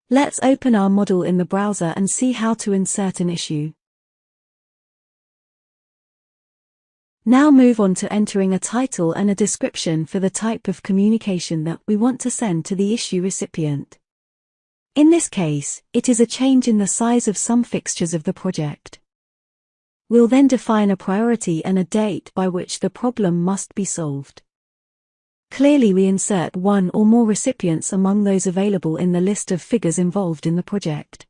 Let's open our model in the browser and see how to insert an issue. Now move on to entering a title and a description for the type of communication that we want to send to the issue recipient. In this case, it is a change in the size of some fixtures of the project. We'll then define a priority and a date by which the problem must be solved. Clearly, we insert one or more recipients among those available in the list of figures involved in the project.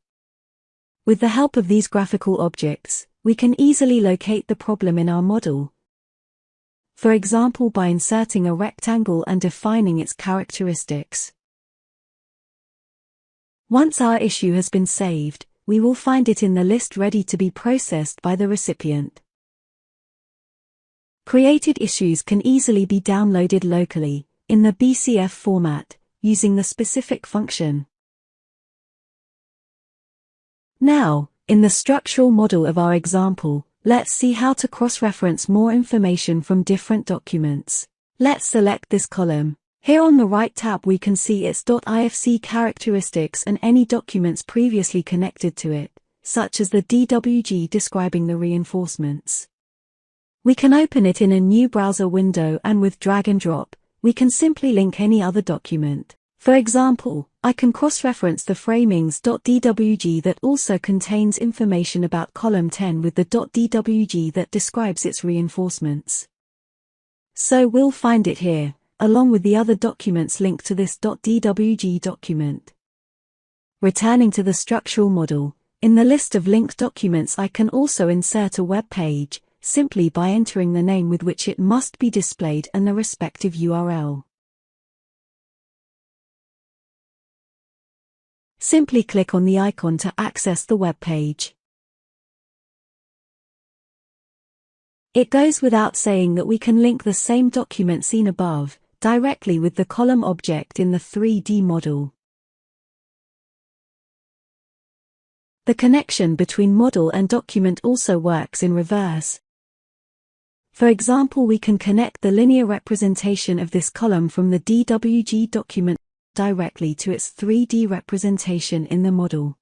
With the help of these graphical objects, we can easily locate the problem in our model. For example, by inserting a rectangle and defining its characteristics. Once our issue has been saved, we will find it in the list ready to be processed by the recipient. Created issues can easily be downloaded locally, in the BCF format, using the specific function. Now, in the structural model of our example, let's see how to cross-reference more information from different documents. Let's select this column. Here on the right tab we can see its .ifc characteristics and any documents previously connected to it, such as the DWG describing the reinforcements. We can open it in a new browser window, and with drag and drop, we can simply link any other document. For example, I can cross-reference the framings.dwg that also contains information about column 10 with the .dwg that describes its reinforcements. So we'll find it here, along with the other documents linked to this .dwg document. Returning to the structural model, in the list of linked documents I can also insert a web page, simply by entering the name with which it must be displayed and the respective URL. Simply click on the icon to access the web page. It goes without saying that we can link the same document seen above, directly with the column object in the 3D model. The connection between model and document also works in reverse. For example, we can connect the linear representation of this column from the DWG document directly to its 3D representation in the model.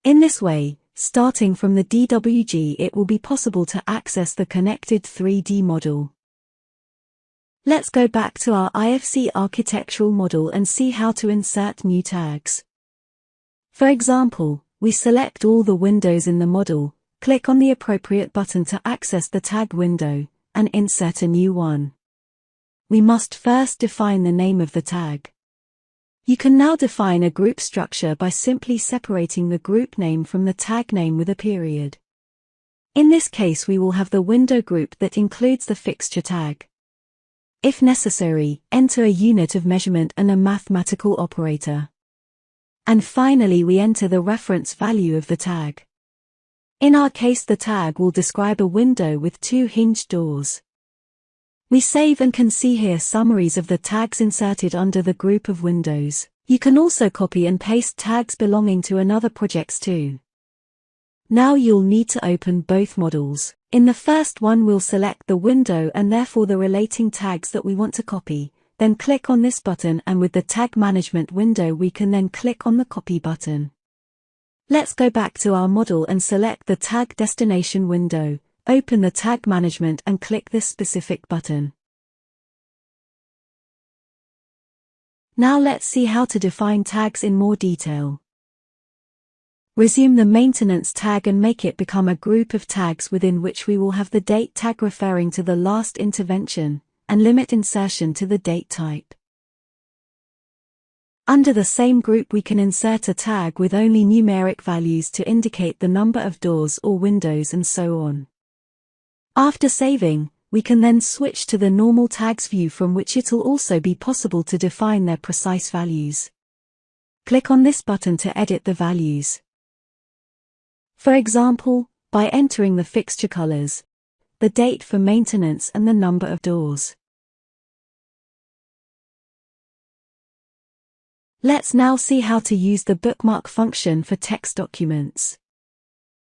In this way, starting from the DWG, it will be possible to access the connected 3D model. Let's go back to our IFC architectural model and see how to insert new tags. For example, we select all the windows in the model, click on the appropriate button to access the tag window, and insert a new one. We must first define the name of the tag. You can now define a group structure by simply separating the group name from the tag name with a period. In this case, we will have the window group that includes the fixture tag. If necessary, enter a unit of measurement and a mathematical operator. And finally, we enter the reference value of the tag. In our case, the tag will describe a window with 2 hinged doors. We save and can see here summaries of the tags inserted under the group of windows. You can also copy and paste tags belonging to another projects too. Now you'll need to open both models. In the first one, we'll select the window and therefore the relating tags that we want to copy, then click on this button, and with the tag management window we can then click on the copy button. Let's go back to our model and select the tag destination window. Open the tag management and click this specific button. Now let's see how to define tags in more detail. Resume the maintenance tag and make it become a group of tags within which we will have the date tag referring to the last intervention, and limit insertion to the date type. Under the same group we can insert a tag with only numeric values to indicate the number of doors or windows and so on. After saving, we can then switch to the normal tags view, from which it'll also be possible to define their precise values. Click on this button to edit the values. For example, by entering the fixture colors, the date for maintenance and the number of doors. Let's now see how to use the bookmark function for text documents.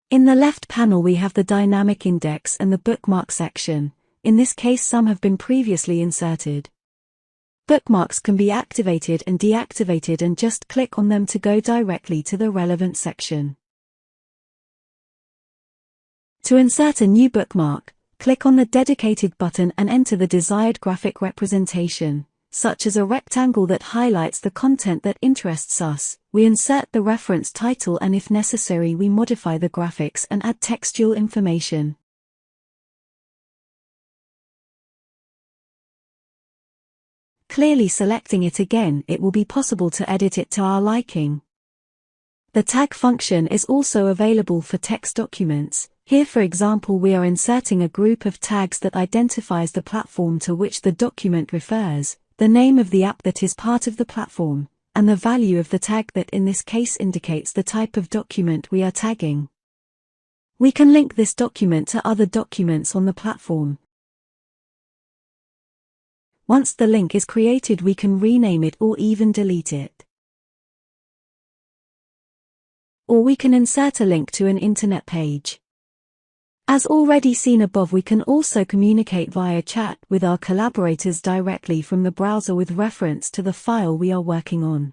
In the left panel we have the dynamic index and the bookmark section. In this case, some have been previously inserted. Bookmarks can be activated and deactivated, and just click on them to go directly to the relevant section. To insert a new bookmark, click on the dedicated button and enter the desired graphic representation, such as a rectangle that highlights the content that interests us. We insert the reference title, and if necessary we modify the graphics and add textual information. Clearly selecting it again, it will be possible to edit it to our liking. The tag function is also available for text documents. Here, for example, we are inserting a group of tags that identifies the platform to which the document refers, the name of the app that is part of the platform, and the value of the tag that in this case indicates the type of document we are tagging. We can link this document to other documents on the platform. Once the link is created, we can rename it or even delete it. Or we can insert a link to an internet page. As already seen above, we can also communicate via chat with our collaborators directly from the browser with reference to the file we are working on.